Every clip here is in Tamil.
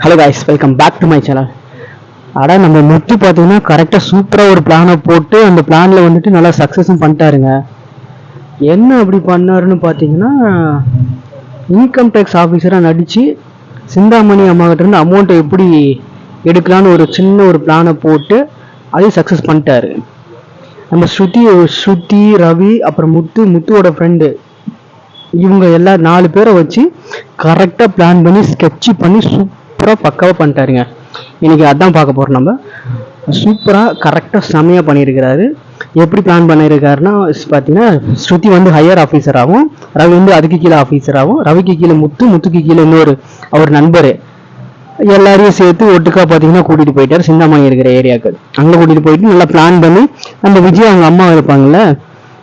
Hello guys, welcome back to my channel. ஆனால் நம்ம முத்து பார்த்தீங்கன்னா கரெக்டாக சூப்பராக ஒரு பிளானை போட்டு அந்த பிளானில் வந்துட்டு நல்லா சக்ஸஸும் பண்ணிட்டாருங்க. என்ன அப்படி பண்ணாருன்னு பார்த்தீங்கன்னா, இன்கம் டேக்ஸ் ஆஃபீஸராக நடித்து சிந்தாமணி அம்மாக்கிட்டேருந்து அமௌண்ட்டை எப்படி எடுக்கலான்னு ஒரு சின்ன ஒரு பிளானை போட்டு அதையும் சக்ஸஸ் பண்ணிட்டாரு. நம்ம ஸ்ருதி, ரவி, அப்புறம் முத்துவோட ஃப்ரெண்டு, இவங்க எல்லா 4 பேரை வச்சு கரெக்டாக பிளான் பண்ணி ஸ்கெட்சு பண்ணி சூப்பராக பக்காவாக பண்ணிட்டாருங்க. இன்னைக்கு அதான் பார்க்க போகிறோம். நம்ம சூப்பராக கரெக்டாக செம்மையாக பண்ணியிருக்கிறாரு. எப்படி பிளான் பண்ணியிருக்காருன்னா பார்த்தீங்கன்னா, ஸ்ருதி வந்து ஹையர் ஆஃபீஸராகவும், ரவி வந்து அதுக்கு கீழே ஆஃபீஸராகவும், ரவிக்கு கீழே முத்துக்கு கீழே இன்னொரு அவர் நண்பர், எல்லாரையும் சேர்த்து ஒட்டுக்கா பார்த்தீங்கன்னா கூட்டிகிட்டு போயிட்டார் சிந்தாமணி இருக்கிற ஏரியாவுக்கு. அங்கே கூட்டிகிட்டு போயிட்டு நல்லா பிளான் பண்ணி, நம்ம விஜய் அவங்க அம்மா இருப்பாங்கள்ல,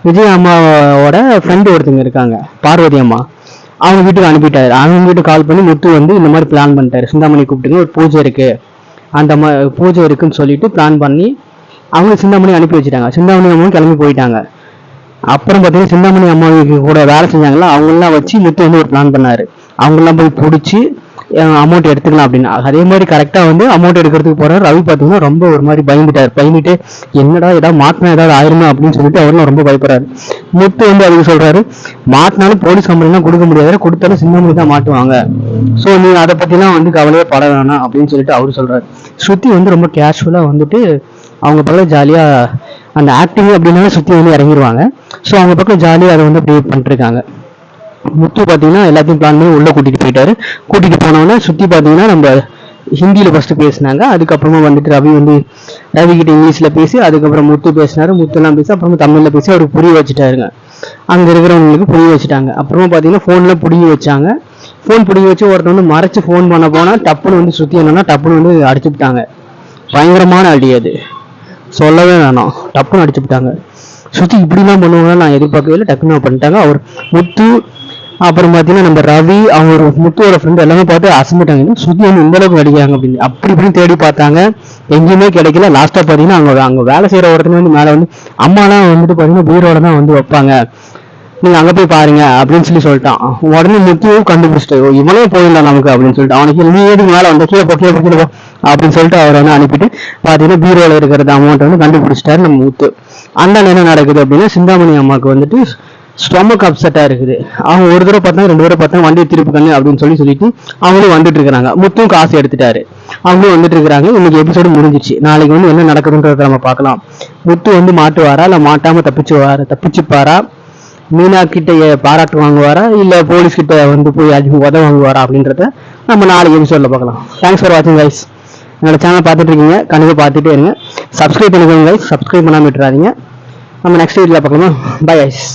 விஜய் அம்மாவோட ஃப்ரெண்டு ஒருத்தங்க இருக்காங்க, பார்வதி அம்மா, அவங்க வீட்டுக்கு அனுப்பிட்டாரு. அவங்க வீட்டுக்கு கால் பண்ணி முத்து வந்து இந்த மாதிரி பிளான் பண்ணிட்டாரு, சிந்தாமணி கூப்பிட்டுங்க, ஒரு பூஜை இருக்கு, அந்த பூஜை இருக்குன்னு சொல்லிட்டு பிளான் பண்ணி அவங்க சிந்தாமணி அனுப்பி வச்சுட்டாங்க. சிந்தாமணி அம்மாவும் கிளம்பி போயிட்டாங்க. அப்புறம் பார்த்தீங்கன்னா சிந்தாமணி அம்மாவுக்கு கூட வேலை செஞ்சாங்களா, அவங்களெலாம் வச்சு முத்து வந்து ஒரு பிளான் பண்ணாரு. அவங்களாம் போய் பிடிச்சி அமௌண்ட் எடுத்துக்கலாம் அப்படின்னா, அதே மாதிரி கரெக்டாக வந்து அமௌண்ட் எடுக்கிறதுக்கு போறாரு. ரவி பார்த்தீங்கன்னா ரொம்ப ஒரு மாதிரி பயந்துட்டு என்னடா ஏதாவது மாட்டினா ஏதாவது ஆயிருமா அப்படின்னு சொல்லிட்டு அவரும் ரொம்ப பயப்படுறாரு. முத்து வந்து அதுக்கு சொல்றாரு, மாட்டினாலும் போலீஸ் கம்பெனிலாம் கொடுக்க முடியாது, கொடுத்தாலும் சிந்தாமணி தான் மாட்டுவாங்க, ஸோ நீ அதை பற்றிலாம் வந்து கவலையே பட வேணாம் அப்படின்னு சொல்லிட்டு அவரு சொல்றாரு. ஸ்ருதி வந்து ரொம்ப கேஷுவலாக வந்துட்டு அவங்க பக்கம் ஜாலியாக அந்த ஆக்டிங் அப்படின்னாலும் சுற்றி வந்து இறங்கிடுவாங்க. ஸோ அவங்க பக்கம் ஜாலியாக அதை வந்து அப்படி பண்ணிருக்காங்க. முத்து பார்த்தீங்கன்னா எல்லாத்தையும் பிளான் பண்ணி உள்ளே கூட்டிகிட்டு போயிட்டாரு. கூட்டிகிட்டு போனோன்னே சுற்றி பார்த்தீங்கன்னா நம்ம ஹிந்தியில் ஃபஸ்ட்டு பேசினாங்க. அதுக்கப்புறமா வந்துட்டு ரவி கிட்ட இங்கிலீஷில் பேசி, அதுக்கப்புறம் முத்து பேசினாரு. முத்துலாம் பேசி அப்புறமா தமிழில் பேசி அவருக்கு புரிய வச்சுட்டாருங்க. அங்கே இருக்கிறவங்களுக்கு புரிய வச்சுட்டாங்க. அப்புறமா பார்த்தீங்கன்னா ஃபோனில் பிடிங்கி வச்சாங்க. ஃபோன் பிடிங்கி வச்சு ஒருத்தர் வந்து மறைச்சு ஃபோன் பண்ண போனால் டப்புன்னு வந்து சுற்றி என்னன்னா டப்புன்னு வந்து அடிச்சுட்டாங்க. பயங்கரமான அடி, அது சொல்லவே வேணாம், டப்புன்னு அடிச்சுட்டாங்க. சுற்றி இப்படிலாம் பண்ணுவாங்க நான் எதிர்பார்க்கவே, டக்குன்னு பண்ணிட்டாங்க. அவர் முத்து அப்புறம் பார்த்தீங்கன்னா நம்ம ரவி, அவங்க முத்துவோட ஃப்ரெண்டு எல்லாமே பார்த்து அசம்பிட்டாங்க, சுத்தி வந்து இந்த அளவுக்கு அடிக்கிறாங்க அப்படின்னு. இப்படின்னு தேடி பார்த்தாங்க, எங்கேயுமே கிடைக்கல. லாஸ்ட்டாக பார்த்தீங்கன்னா அங்கே வேலை செய்கிற ஒருத்தர் வந்து மேலே வந்து அம்மாலாம் வந்துட்டு பார்த்தீங்கன்னா பீரோட தான் வந்து வைப்பாங்க, நீங்கள் அங்கே போய் பாருங்க அப்படின்னு சொல்லிட்டான். உடனே முத்துவும் கண்டுபிடிச்சிட்டு இவனே போயிடலாம் நமக்கு அப்படின்னு சொல்லிட்டு, அவனுக்கு நீ எதுக்கு மேலே வந்து கீழே போ அப்படின்னு சொல்லிட்டு அவர் வந்து அனுப்பிட்டு பார்த்தீங்கன்னா பீரோவில் இருக்கிறது அமௌண்ட் வந்து கண்டுபிடிச்சிட்டாரு நம்ம முத்து. அந்த என்ன நடக்குது அப்படின்னா, சிந்தாமணி அம்மாவுக்கு வந்துட்டு ஸ்டொமக் அப்செட்டாக இருக்குது. அவங்க ஒரு தடவை பார்த்தாங்க, 2 தடவை பார்த்தாங்க, வண்டியை திருப்புக்கங்க அப்படின்னு சொல்லிட்டு அவங்களும் வந்துட்டு இருக்கிறாங்க. முத்தும் காசு எடுத்துட்டாரு, அவங்களும் வந்துட்டு இருக்கிறாங்க. இன்னைக்கு எபிசோடு முடிஞ்சிச்சு. நாளைக்கு வந்து என்ன நடக்குதுன்றத நம்ம பார்க்கலாம். முத்து வந்து மாட்டுவாரா இல்லை மாட்டாம தப்பிச்சுப்பாரா, மீனா கிட்ட பாராட்டு வாங்குவாரா, இல்லை போலீஸ் கிட்ட வந்து போய் உத வாங்குவாரா அப்படின்றத நம்ம நாளைக்கு எபிசோட்ல பார்க்கலாம். தேங்க்ஸ் ஃபார் வாட்சிங் கைஸ். என்னோட சேனல் பார்த்துட்டு இருக்கீங்க, கண்டிப்பாக பார்த்துட்டே இருங்க. சப்ஸ்கிரைப் பண்ணிக்கோங்க கைஸ், சப்ஸ்கிரைப் பண்ணாமல் விட்டுறாதீங்க. நம்ம நெக்ஸ்ட் வீடியோவில் பார்க்கலாமா? Bye guys.